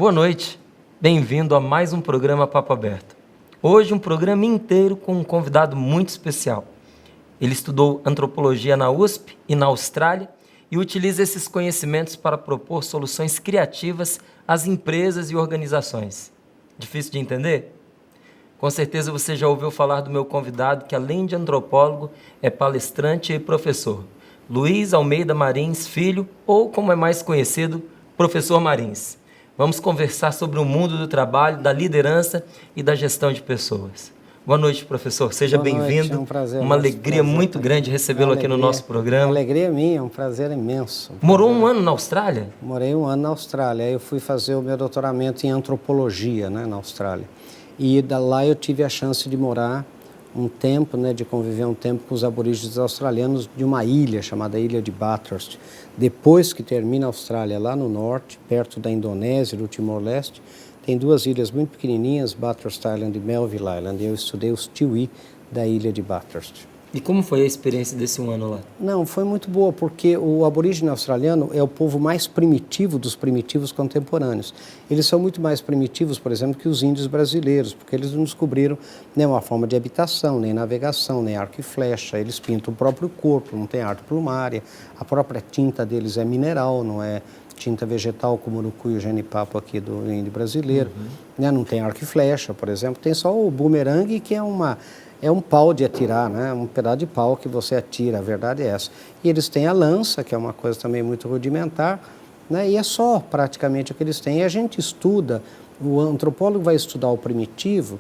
Boa noite, bem-vindo a mais um programa Papo Aberto. Hoje um programa inteiro com um convidado muito especial. Ele estudou antropologia na USP e na Austrália e utiliza esses conhecimentos para propor soluções criativas às empresas e organizações. Difícil de entender? Com certeza você já ouviu falar do meu convidado, que além de antropólogo, é palestrante e professor. Luiz Almeida Marins Filho, ou como é mais conhecido, Professor Marins. Vamos conversar sobre o mundo do trabalho, da liderança e da gestão de pessoas. Boa noite, professor. Seja bem-vindo. É um prazer. Uma alegria muito grande recebê-lo aqui no nosso programa. Uma alegria minha, é um prazer imenso. Morou um ano na Austrália? Morei um ano na Austrália. Aí eu fui fazer o meu doutoramento em antropologia, na Austrália. E lá eu tive a chance de morar um tempo, de conviver um tempo com os aborígenes australianos de uma ilha chamada Ilha de Bathurst. Depois que termina a Austrália, lá no norte, perto da Indonésia, do Timor-Leste, tem duas ilhas muito pequenininhas, Bathurst Island e Melville Island, e eu estudei os Tiwi da Ilha de Bathurst. E como foi a experiência desse um ano lá? Não, foi muito boa, porque o aborígene australiano é o povo mais primitivo dos primitivos contemporâneos. Eles são muito mais primitivos, por exemplo, que os índios brasileiros, porque eles não descobriram nenhuma forma de habitação, nem navegação, nem arco e flecha. Eles pintam o próprio corpo, não tem arte plumária. A própria tinta deles é mineral, não é tinta vegetal como o urucui e o genipapo aqui do índio brasileiro. Não tem arco e flecha, por exemplo. Tem só o bumerangue, que é um pau de atirar, um pedaço de pau que você atira, a verdade é essa. E eles têm a lança, que é uma coisa também muito rudimentar, e é só praticamente o que eles têm. E a gente estuda, o antropólogo vai estudar o primitivo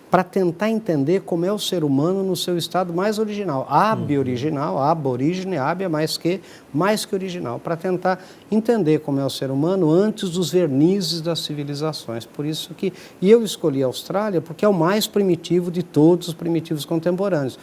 para tentar entender como é o ser humano no seu estado mais original. Ab-original, aborígene, ab é mais que original, para tentar entender como é o ser humano antes dos vernizes das civilizações. Por isso que eu escolhi a Austrália, porque é o mais primitivo de todos os primitivos contemporâneos.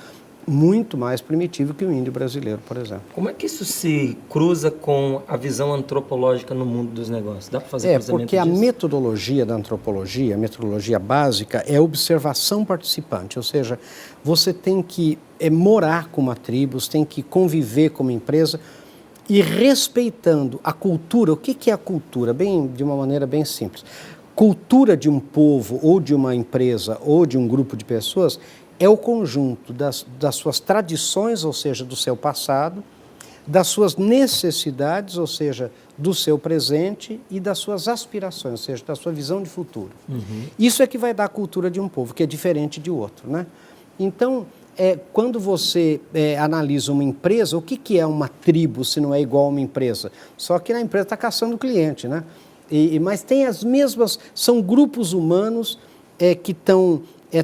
Muito mais primitivo que o índio brasileiro, por exemplo. Como é que isso se cruza com a visão antropológica no mundo dos negócios? Dá para fazer cruzamento porque disso? A metodologia da antropologia, a metodologia básica, é observação participante, ou seja, você tem que morar com uma tribo, você tem que conviver com uma empresa e respeitando a cultura. O que é a cultura? De uma maneira bem simples. Cultura de um povo, ou de uma empresa, ou de um grupo de pessoas, é o conjunto das suas tradições, ou seja, do seu passado, das suas necessidades, ou seja, do seu presente, e das suas aspirações, ou seja, da sua visão de futuro. Isso é que vai dar a cultura de um povo, que é diferente de outro, Então, quando você analisa uma empresa, o que é uma tribo se não é igual a uma empresa? Só que a empresa está caçando cliente, mas tem as mesmas, são grupos humanos que estão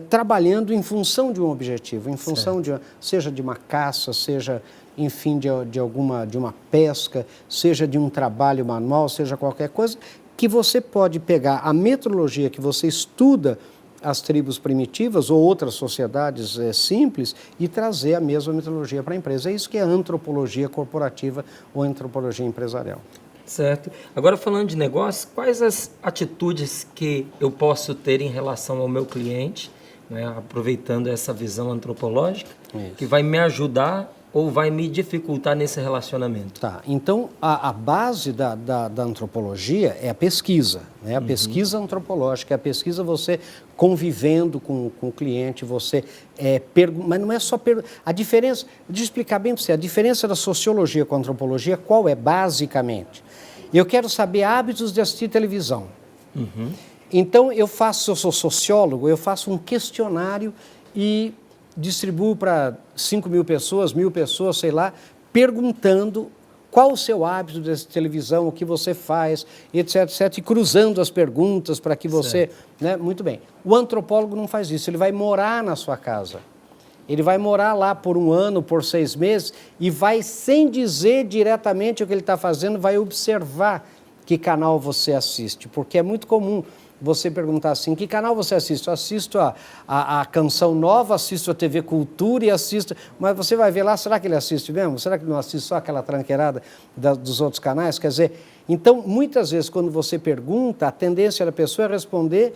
trabalhando em função de um objetivo, em função seja de uma caça, seja, enfim, de uma pesca, seja de um trabalho manual, seja qualquer coisa, que você pode pegar a metodologia que você estuda as tribos primitivas ou outras sociedades simples e trazer a mesma metodologia para a empresa. É isso que é antropologia corporativa ou antropologia empresarial. Certo. Agora, falando de negócio, quais as atitudes que eu posso ter em relação ao meu cliente, aproveitando essa visão antropológica, que vai me ajudar ou vai me dificultar nesse relacionamento? Então, a base da antropologia é a pesquisa, a pesquisa antropológica, a pesquisa você convivendo com o cliente, você mas não é só a diferença, deixa eu explicar bem para você, a diferença da sociologia com a antropologia, qual é basicamente? Eu quero saber hábitos de assistir televisão. Então, eu sou sociólogo, eu faço um questionário e distribuo para 5.000 pessoas, 1.000 pessoas, sei lá, perguntando qual o seu hábito de televisão, o que você faz, etc, etc, e cruzando as perguntas para que você... Muito bem. O antropólogo não faz isso, ele vai morar na sua casa. Ele vai morar lá por um ano, por 6 meses, e vai, sem dizer diretamente o que ele está fazendo, vai observar que canal você assiste, porque é muito comum você perguntar assim, que canal você assiste? Eu assisto a Canção Nova, assisto a TV Cultura e assisto... Mas você vai ver lá, será que ele assiste mesmo? Será que não assiste só aquela tranqueirada dos outros canais? Quer dizer, então, muitas vezes, quando você pergunta, a tendência da pessoa é responder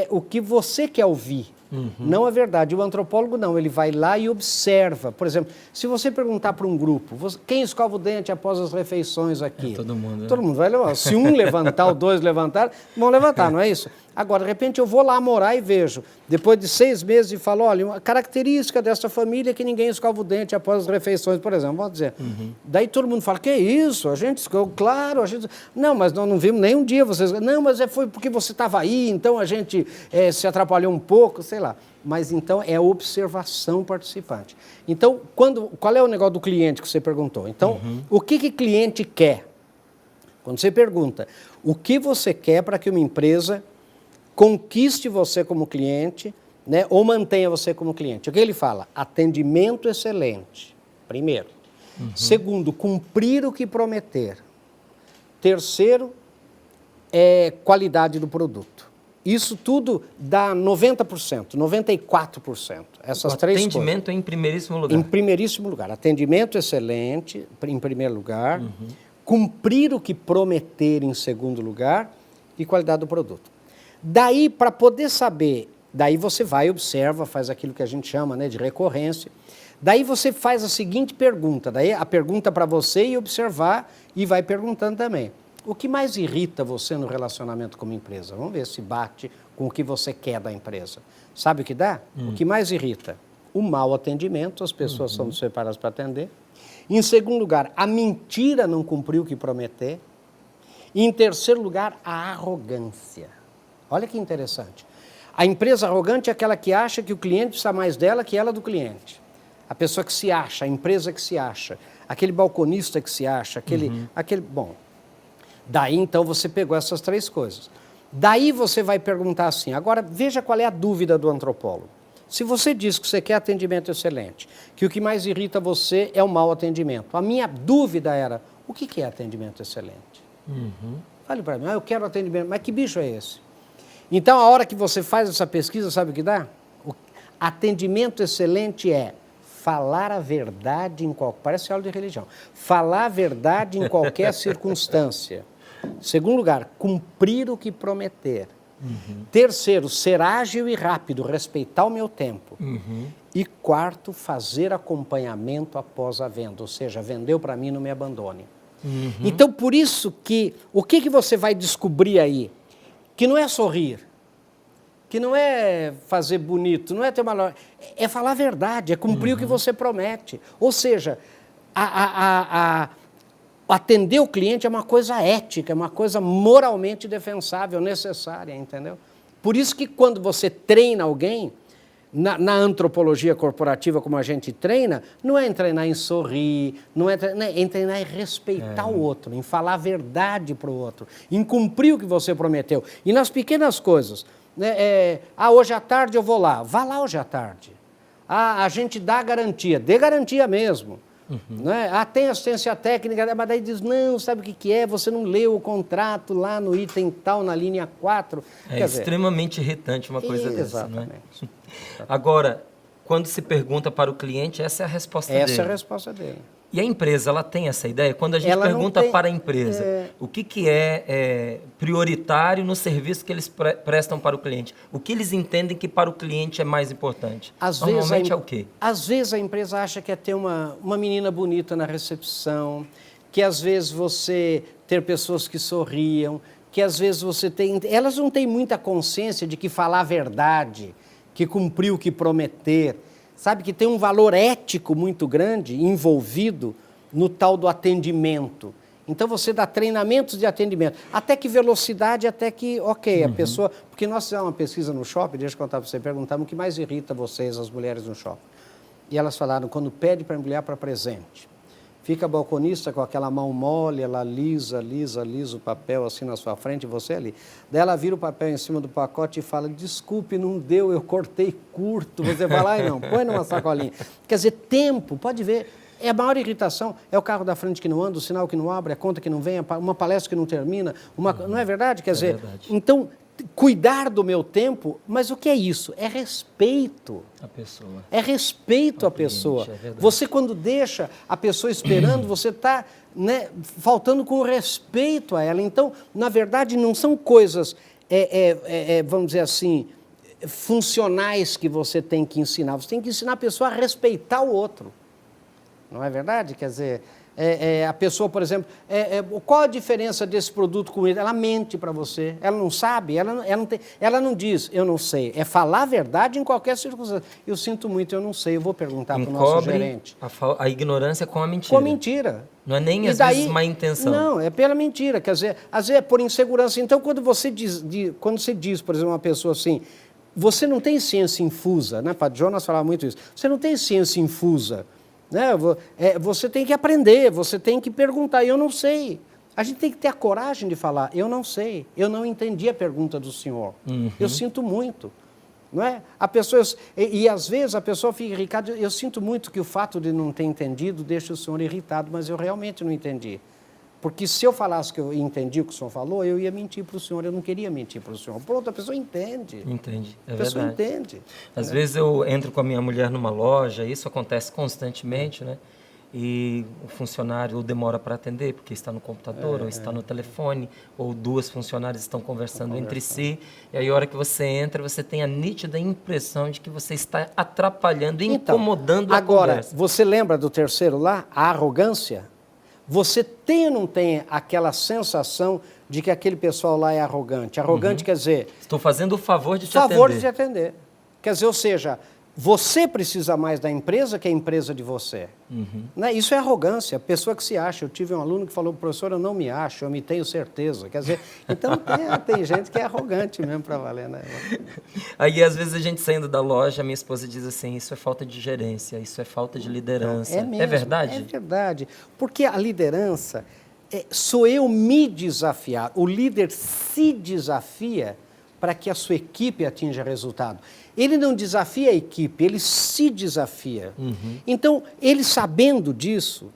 o que você quer ouvir. Não é verdade. O antropólogo não, ele vai lá e observa. Por exemplo, se você perguntar para um grupo, quem escova o dente após as refeições aqui? Todo mundo. Todo mundo vai levantar. Se um levantar ou dois levantar, vão levantar, não é isso? Agora, de repente, eu vou lá morar e vejo, depois de 6 meses, e falo, olha, uma característica dessa família é que ninguém escova o dente após as refeições, por exemplo, vamos dizer. Daí todo mundo fala, que isso? A gente escova, claro, a gente... Não, mas nós não vimos nem um dia vocês... Não, mas foi porque você estava aí, então a gente se atrapalhou um pouco, sei lá. Mas então é observação participante. Então, qual é o negócio do cliente que você perguntou? Então, o que cliente quer? Quando você pergunta, o que você quer para que uma empresa conquiste você como cliente, né, ou mantenha você como cliente? O que ele fala? Atendimento excelente, primeiro. Segundo, cumprir o que prometer. Terceiro, qualidade do produto. Isso tudo dá 90%, 94%. Essas três coisas. Atendimento em primeiríssimo lugar. Em primeiríssimo lugar. Atendimento excelente, em primeiro lugar. Cumprir o que prometer, em segundo lugar. E qualidade do produto. Daí, para poder saber, daí você vai e observa, faz aquilo que a gente chama, né, de recorrência. Daí você faz a seguinte pergunta. Daí a pergunta para você e observar e vai perguntando também. O que mais irrita você no relacionamento com uma empresa? Vamos ver se bate com o que você quer da empresa. Sabe o que dá? O que mais irrita? O mau atendimento, as pessoas são despreparadas para atender. Em segundo lugar, a mentira não cumpriu o que prometer. E em terceiro lugar, a arrogância. Olha que interessante. A empresa arrogante é aquela que acha que o cliente precisa mais dela que ela do cliente. A pessoa que se acha, a empresa que se acha, aquele balconista que se acha, aquele bom... Daí, então, você pegou essas três coisas. Daí você vai perguntar assim, agora veja qual é a dúvida do antropólogo. Se você diz que você quer atendimento excelente, que o que mais irrita você é o mau atendimento, a minha dúvida era, o que é atendimento excelente? Fale para mim, eu quero atendimento, mas que bicho é esse? Então, a hora que você faz essa pesquisa, sabe o que dá? O atendimento excelente é falar a verdade em qualquer... Parece aula de religião. Falar a verdade em qualquer circunstância. Segundo lugar, cumprir o que prometer. Terceiro, ser ágil e rápido, respeitar o meu tempo. E quarto, fazer acompanhamento após a venda, ou seja, vendeu para mim, não me abandone. Então, por isso que, o que você vai descobrir aí? Que não é sorrir, que não é fazer bonito, não é ter uma... É falar a verdade, é cumprir o que você promete. Ou seja, atender o cliente é uma coisa ética, é uma coisa moralmente defensável, necessária, entendeu? Por isso que quando você treina alguém, na antropologia corporativa como a gente treina, não é em treinar em sorrir, não é em treinar em respeitar o outro, em falar a verdade para o outro, em cumprir o que você prometeu. E nas pequenas coisas, né, hoje à tarde eu vou lá, vá lá hoje à tarde. A gente dá garantia, dê garantia mesmo. Né? Tem assistência técnica, mas daí diz, não, sabe o que é? Você não leu o contrato lá no item tal, na linha 4. É extremamente irritante uma coisa dessa, né? Exatamente. Agora, quando se pergunta para o cliente, essa é a resposta dele. Essa é a resposta dele. E a empresa, ela tem essa ideia? Quando a gente pergunta para a empresa o que é prioritário no serviço que eles prestam para o cliente, o que eles entendem que para o cliente é mais importante? Normalmente é o quê? Às vezes a empresa acha que é ter uma menina bonita na recepção, que às vezes você ter pessoas que sorriam, que às vezes você tem... Elas não têm muita consciência de que falar a verdade, que cumprir o que prometer... Sabe que tem um valor ético muito grande envolvido no tal do atendimento. Então, você dá treinamentos de atendimento. Até que velocidade, até que, a pessoa... Porque nós fizemos uma pesquisa no shopping, deixa eu contar para você, perguntamos o que mais irrita vocês, as mulheres no shopping. E elas falaram, quando pede para a mulher para presente, fica a balconista com aquela mão mole, ela lisa o papel assim na sua frente, e você ali. Daí ela vira o papel em cima do pacote e fala, desculpe, não deu, eu cortei curto. Você vai lá e não, põe numa sacolinha. Quer dizer, tempo, pode ver, é a maior irritação. É o carro da frente que não anda, o sinal que não abre, a conta que não vem, uma palestra que não termina. Não é verdade? Quer dizer, verdade. Então... Cuidar do meu tempo, mas o que é isso? É respeito. A pessoa. É respeito à pessoa. Você, quando deixa a pessoa esperando, você está faltando com respeito a ela. Então, na verdade, não são coisas, vamos dizer assim, funcionais que você tem que ensinar. Você tem que ensinar a pessoa a respeitar o outro. Não é verdade? Quer dizer, a pessoa, por exemplo, qual a diferença desse produto com ele? Ela mente para você, ela não sabe, ela não diz, eu não sei. É falar a verdade em qualquer circunstância. Eu sinto muito, eu não sei, eu vou perguntar para o nosso gerente. A ignorância com a mentira. Com a mentira. Não é nem, às vezes, má intenção. Não, é pela mentira. Quer dizer, às vezes é por insegurança. Então, quando você diz, por exemplo, uma pessoa assim, você não tem ciência infusa, né? Padre Jonas falava muito isso. Você não tem ciência infusa. Né? Você tem que aprender, você tem que perguntar, eu não sei. A gente tem que ter a coragem de falar, eu não sei, eu não entendi a pergunta do senhor, eu sinto muito. Não é? A pessoa, e às vezes a pessoa fica irritada, eu sinto muito que o fato de não ter entendido deixa o senhor irritado, mas eu realmente não entendi. Porque se eu falasse que eu entendi o que o senhor falou, eu ia mentir para o senhor, eu não queria mentir para o senhor. Pronto, a pessoa entende. Entende, é verdade. A pessoa entende. Às vezes eu entro com a minha mulher numa loja, isso acontece constantemente, né? E o funcionário demora para atender, porque está no computador, ou está no telefone, ou duas funcionárias estão conversando entre si, e aí a hora que você entra, você tem a nítida impressão de que você está atrapalhando, incomodando a conversa. Agora, você lembra do terceiro lá, a arrogância? Você tem ou não tem aquela sensação de que aquele pessoal lá é arrogante? Arrogante quer dizer... Estou fazendo o favor de te atender. Favor de te atender. Quer dizer, ou seja, você precisa mais da empresa que a empresa de você. Né? Isso é arrogância, a pessoa que se acha. Eu tive um aluno que falou, professor, eu não me acho, eu me tenho certeza. Quer dizer, então tem gente que é arrogante mesmo para valer. Né? Aí, às vezes, a gente saindo da loja, minha esposa diz assim, isso é falta de gerência, isso é falta de liderança. É mesmo, é verdade? É verdade, porque a liderança sou eu me desafiar, o líder se desafia para que a sua equipe atinja resultado. Ele não desafia a equipe, ele se desafia. Então, ele sabendo disso,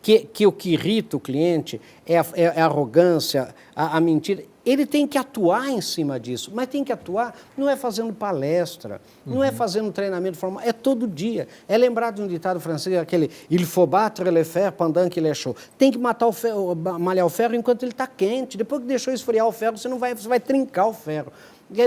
que o que irrita o cliente é a arrogância, a mentira, ele tem que atuar em cima disso. Mas tem que atuar, não é fazendo palestra, não é fazendo treinamento formal, é todo dia. É lembrar de um ditado francês, aquele il faut battre le fer pendant qu'il est chaud. Tem que matar o ferro, malhar o ferro enquanto ele está quente. Depois que deixou esfriar o ferro, você vai trincar o ferro.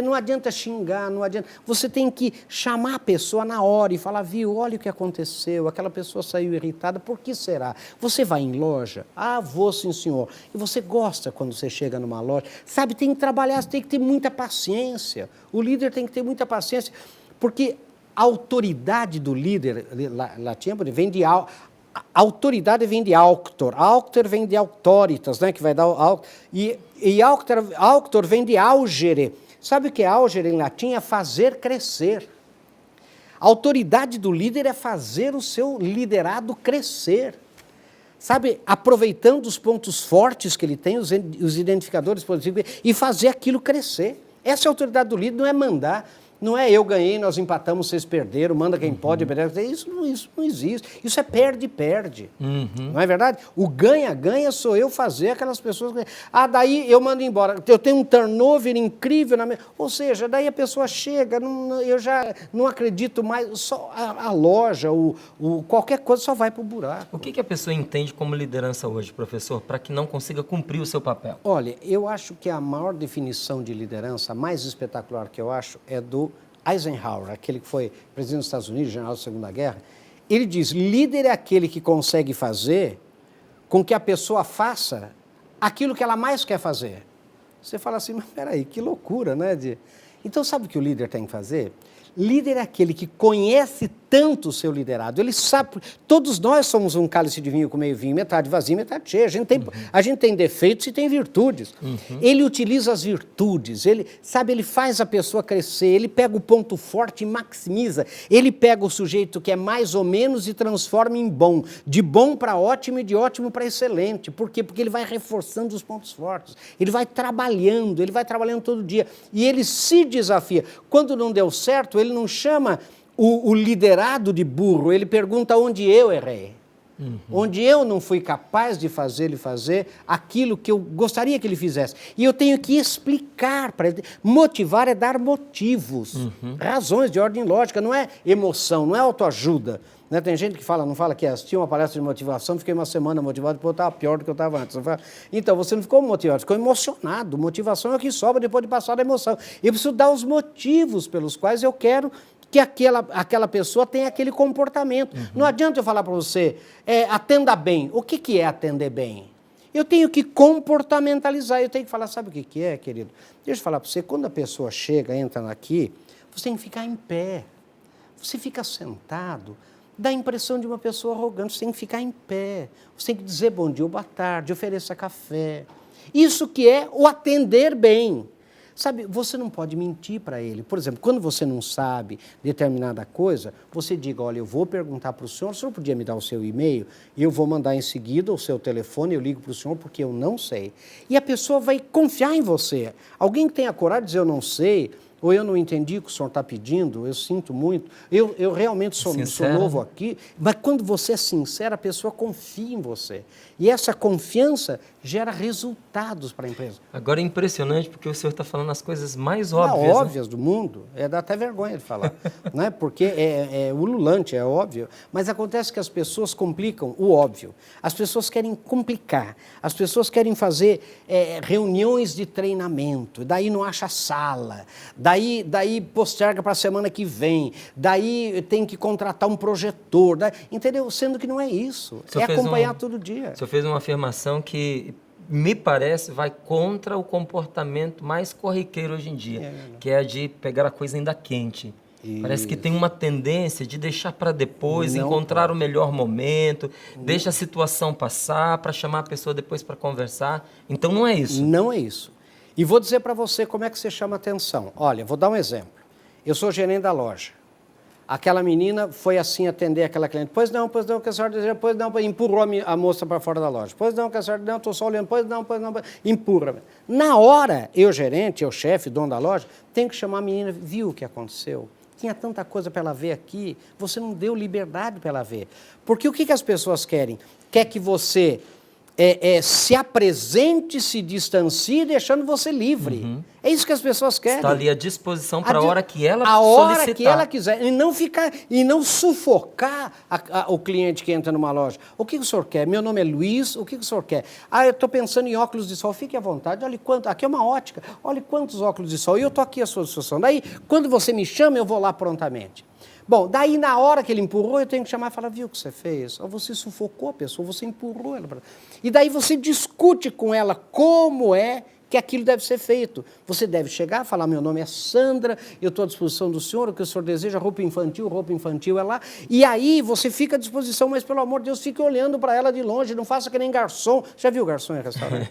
Não adianta xingar, não adianta. Você tem que chamar a pessoa na hora e falar, viu, olha o que aconteceu, aquela pessoa saiu irritada, por que será? Você vai em loja? Ah, vou sim, senhor. E você gosta quando você chega numa loja? Sabe, tem que trabalhar, você tem que ter muita paciência. O líder tem que ter muita paciência, porque a autoridade do líder, latim, vem de... A autoridade vem de auctor, auctor vem de auctoritas, né, que vai dar e auctor vem de augere. Sabe o que é augere em latim? É fazer crescer. A autoridade do líder é fazer o seu liderado crescer. Sabe, aproveitando os pontos fortes que ele tem, os identificadores positivos, e fazer aquilo crescer. Essa é a autoridade do líder, não é mandar. Não é eu ganhei, nós empatamos, vocês perderam, manda quem pode, isso não existe. Isso é perde-perde. Não é verdade? O ganha-ganha sou eu fazer aquelas pessoas... Ah, daí eu mando embora. Eu tenho um turnover incrível. Ou seja, daí a pessoa chega, eu já não acredito mais, só a loja, qualquer coisa só vai para o buraco. O que a pessoa entende como liderança hoje, professor, para que não consiga cumprir o seu papel? Olha, eu acho que a maior definição de liderança, a mais espetacular que eu acho, é do Eisenhower, aquele que foi presidente dos Estados Unidos, general da Segunda Guerra. Ele diz, líder é aquele que consegue fazer com que a pessoa faça aquilo que ela mais quer fazer. Você fala assim, mas peraí, que loucura, né? Então, sabe o que o líder tem que fazer? Líder é aquele que conhece tanto o seu liderado, ele sabe, todos nós somos um cálice de vinho com meio vinho, metade vazio, metade cheio, a gente tem defeitos e tem virtudes. Ele utiliza as virtudes, ele faz a pessoa crescer, ele pega o ponto forte e maximiza, ele pega o sujeito que é mais ou menos e transforma em bom, de bom para ótimo e de ótimo para excelente. Por quê? Porque ele vai reforçando os pontos fortes, ele vai trabalhando todo dia, e ele se desafia. Quando não deu certo, ele não chama o liderado de burro, ele pergunta onde eu errei. onde eu não fui capaz de fazer ele fazer aquilo que eu gostaria que ele fizesse. E eu tenho que explicar para ele. Motivar é dar motivos, razões de ordem lógica, não é emoção, não é autoajuda. Né? Tem gente que fala, não fala que assistiu uma palestra de motivação, fiquei uma semana motivado, depois eu estava pior do que eu estava antes. Então, você não ficou motivado, ficou emocionado. Motivação é o que sobra depois de passar a emoção. Eu preciso dar os motivos pelos quais eu quero que aquela pessoa tenha aquele comportamento. Não adianta eu falar para você, atenda bem. O que é atender bem? Eu tenho que comportamentalizar, eu tenho que falar, sabe o que é, querido? Deixa eu falar para você, quando a pessoa chega, entra aqui, você tem que ficar em pé. Você fica sentado, dá a impressão de uma pessoa arrogante, você tem que ficar em pé. Você tem que dizer bom dia ou boa tarde, ofereça café. Isso que é o atender bem. Sabe, você não pode mentir para ele. Por exemplo, quando você não sabe determinada coisa, você diga, olha, eu vou perguntar para o senhor podia me dar o seu e-mail? E eu vou mandar em seguida o seu telefone, eu ligo para o senhor porque eu não sei. E a pessoa vai confiar em você. Alguém que tenha coragem de dizer eu não sei, ou eu não entendi o que o senhor está pedindo, eu sinto muito, eu realmente sou novo aqui, mas quando você é sincero, a pessoa confia em você. E essa confiança gera resultados para a empresa. Agora é impressionante porque o senhor está falando as coisas mais óbvias. Óbvias, né? Do mundo, dá até vergonha de falar, né? Porque é ululante, é óbvio, mas acontece que as pessoas complicam o óbvio. As pessoas querem complicar, as pessoas querem fazer reuniões de treinamento, daí não acha sala, daí posterga para a semana que vem, daí tem que contratar um projetor, entendeu? Sendo que não é isso, é acompanhar todo dia. O senhor fez uma afirmação que me parece vai contra o comportamento mais corriqueiro hoje em dia, que é a de pegar a coisa ainda quente. Isso. Parece que tem uma tendência de deixar para depois, encontrar o melhor momento, deixa a situação passar para chamar a pessoa depois para conversar. Então não é isso. Não é isso. E vou dizer para você como é que você chama atenção. Olha, vou dar um exemplo. Eu sou gerente da loja. Aquela menina foi assim atender aquela cliente. Pois não, que a senhora deseja, pois não, empurrou a moça para fora da loja. Pois não, que a senhora, não, estou só olhando, pois não, empurra. Na hora, eu gerente, eu chefe, dono da loja, tenho que chamar a menina, viu o que aconteceu? Tinha tanta coisa para ela ver aqui, você não deu liberdade para ela ver. Porque o que as pessoas querem? Quer que você se apresente, se distancie, deixando você livre. É isso que as pessoas querem. Está ali à disposição para a hora que ela solicitar. A hora que ela quiser. E não sufocar o cliente que entra numa loja. O que o senhor quer? Meu nome é Luiz, o que o senhor quer? Eu estou pensando em óculos de sol. Fique à vontade, olha quanto. Aqui é uma ótica, olha quantos óculos de sol. E eu estou aqui à sua disposição. Daí, quando você me chama, eu vou lá prontamente. Bom, daí na hora que ele empurrou, eu tenho que chamar e falar, viu o que você fez? Você sufocou a pessoa, você empurrou ela. E daí você discute com ela como é que aquilo deve ser feito. Você deve chegar e falar, meu nome é Sandra, eu estou à disposição do senhor, o que o senhor deseja, roupa infantil é lá. E aí você fica à disposição, mas pelo amor de Deus, fique olhando para ela de longe, não faça que nem garçom. Já viu garçom em restaurante?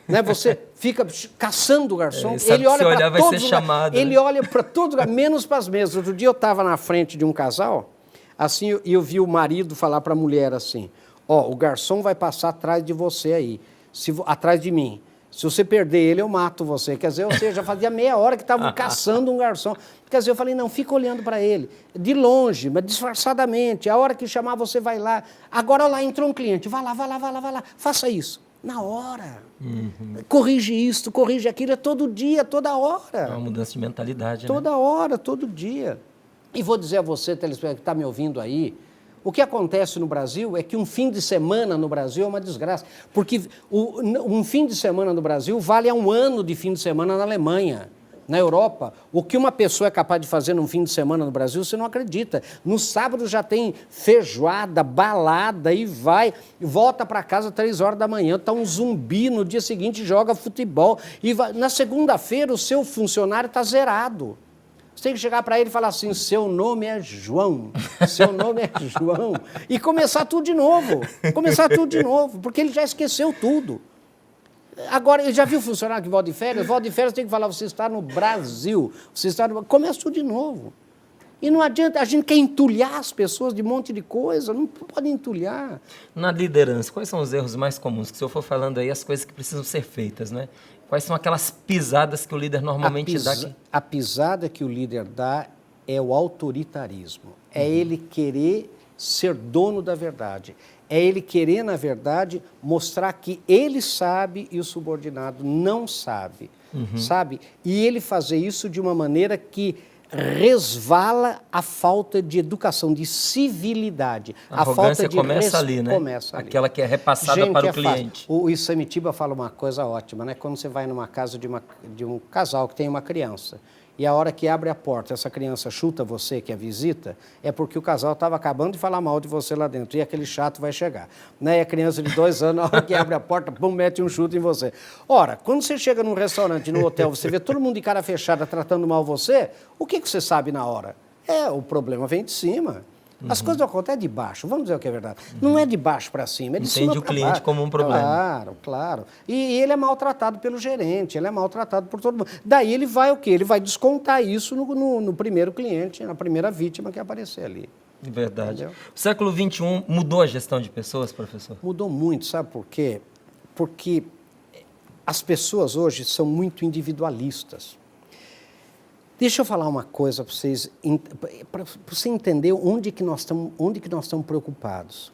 Né? Você fica caçando o garçom, ele olha para todos os lugares, ele olha para todos os lugares, menos para as mesas. Outro dia eu estava na frente de um casal, assim, e eu vi o marido falar para a mulher assim, o garçom vai passar atrás de você aí, atrás de mim. Se você perder ele, eu mato você. Quer dizer, ou seja, já fazia meia hora que estavam caçando um garçom. Quer dizer, eu falei, não, fica olhando para ele, de longe, mas disfarçadamente. A hora que chamar, você vai lá. Agora lá entrou um cliente, vai lá, faça isso. Na hora. Corrige isso, corrige aquilo, é todo dia, toda hora. É uma mudança de mentalidade, toda hora, todo dia. E vou dizer a você, telespectador que está me ouvindo aí, o que acontece no Brasil é que um fim de semana no Brasil é uma desgraça. Porque um fim de semana no Brasil vale a um ano de fim de semana na Alemanha. Na Europa, o que uma pessoa é capaz de fazer num fim de semana no Brasil, você não acredita. No sábado já tem feijoada, balada, e volta para casa 3 horas da manhã, está um zumbi, no dia seguinte joga futebol. Na segunda-feira o seu funcionário está zerado. Você tem que chegar para ele e falar assim, seu nome é João, e começar tudo de novo, porque ele já esqueceu tudo. Agora, ele já viu funcionário que volta de férias? Volta de férias tem que falar, você está no Brasil, começa tudo de novo. E não adianta, a gente quer entulhar as pessoas de um monte de coisa, não pode entulhar. Na liderança, quais são os erros mais comuns? Que o senhor for falando aí, as coisas que precisam ser feitas, né? Quais são aquelas pisadas que o líder normalmente dá? A pisada que o líder dá é o autoritarismo. É ele querer ser dono da verdade. É ele querer, na verdade, mostrar que ele sabe e o subordinado não sabe, sabe? E ele fazer isso de uma maneira que resvala a falta de educação, de civilidade. A falta de começa ali, né? Começa ali. Aquela que é repassada Gente, para o cliente. O Isamitiba fala uma coisa ótima, né? Quando você vai numa casa de um casal que tem uma criança, e a hora que abre a porta, essa criança chuta você, que é visita, é porque o casal estava acabando de falar mal de você lá dentro, e aquele chato vai chegar. Né? E a criança de 2 anos, na hora que abre a porta, pum, mete um chute em você. Ora, quando você chega num restaurante, num hotel, você vê todo mundo de cara fechada tratando mal você, o que você sabe na hora? O problema vem de cima. As coisas não acontecem de baixo, vamos dizer o que é verdade. Não é de baixo para cima, é de cima para baixo. Entende o cliente como um problema. Claro, claro. E ele é maltratado pelo gerente, ele é maltratado por todo mundo. Daí ele vai o quê? Ele vai descontar isso no primeiro cliente, na primeira vítima que aparecer ali. Verdade. Entendeu? O século XXI mudou a gestão de pessoas, professor? Mudou muito, sabe por quê? Porque as pessoas hoje são muito individualistas. Deixa eu falar uma coisa para vocês, para você entender onde que nós estamos preocupados.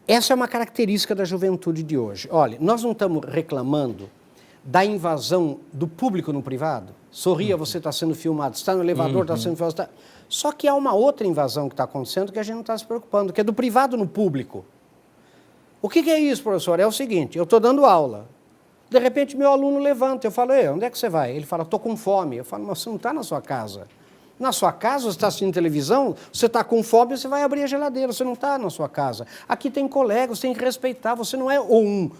Essa é uma característica da juventude de hoje. Olha, nós não estamos reclamando da invasão do público no privado. Sorria, você está sendo filmado, está no elevador, está sendo filmado. Só que há uma outra invasão que está acontecendo que a gente não está se preocupando, que é do privado no público. O que é isso, professor? É o seguinte, eu estou dando aula. De repente, meu aluno levanta, eu falo, onde é que você vai? Ele fala, estou com fome. Eu falo, mas você não está na sua casa. Na sua casa, você está assistindo televisão, você está com fome, você vai abrir a geladeira, você não está na sua casa. Aqui tem colegas, você tem que respeitar, você não é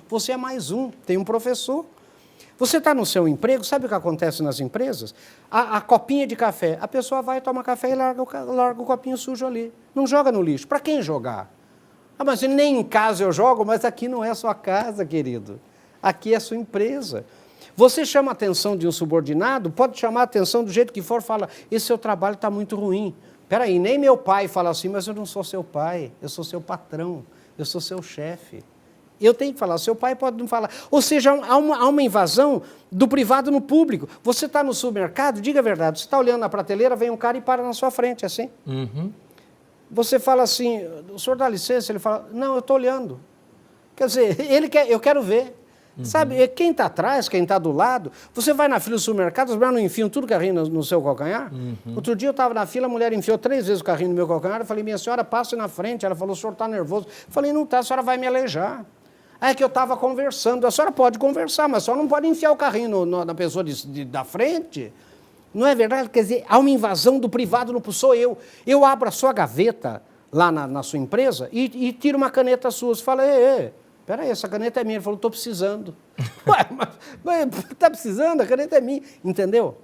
você é mais um, tem um professor. Você está no seu emprego, sabe o que acontece nas empresas? A copinha de café, a pessoa vai, toma café e larga o copinho sujo ali. Não joga no lixo. Para quem jogar? Mas nem em casa eu jogo, mas aqui não é a sua casa, querido. Aqui é a sua empresa. Você chama a atenção de um subordinado, pode chamar a atenção do jeito que for, fala, esse seu trabalho está muito ruim. Espera aí, nem meu pai fala assim, mas eu não sou seu pai, eu sou seu patrão, eu sou seu chefe. Eu tenho que falar, seu pai pode não falar. Ou seja, há uma invasão do privado no público. Você está no supermercado, diga a verdade, você está olhando na prateleira, vem um cara e para na sua frente, assim. Você fala assim, o senhor dá licença, ele fala, não, eu estou olhando. Quer dizer, eu quero ver. Sabe, quem está atrás, quem está do lado, você vai na fila do supermercado, as mulheres não enfiam tudo o carrinho no seu calcanhar? Outro dia eu estava na fila, a mulher enfiou 3 vezes o carrinho no meu calcanhar, eu falei, minha senhora, passe na frente. Ela falou, o senhor está nervoso. Eu falei, não está, a senhora vai me aleijar. É que eu estava conversando, a senhora pode conversar, mas a senhora não pode enfiar o carrinho na pessoa da frente. Não é verdade? Quer dizer, há uma invasão do privado, não sou eu. Eu abro a sua gaveta lá na sua empresa e tiro uma caneta sua. Você fala, espera aí, essa caneta é minha. Ele falou, estou precisando. Ué, mas está precisando? A caneta é minha. Entendeu?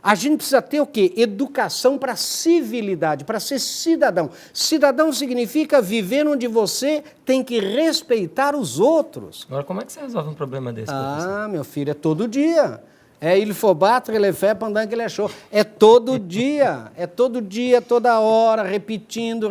A gente precisa ter o quê? Educação para civilidade, para ser cidadão. Cidadão significa viver onde você tem que respeitar os outros. Agora, como é que você resolve um problema desse, professor? Meu filho, é todo dia. Il faut battre le fer pendant qu'il est chaud. É todo dia, toda hora, repetindo.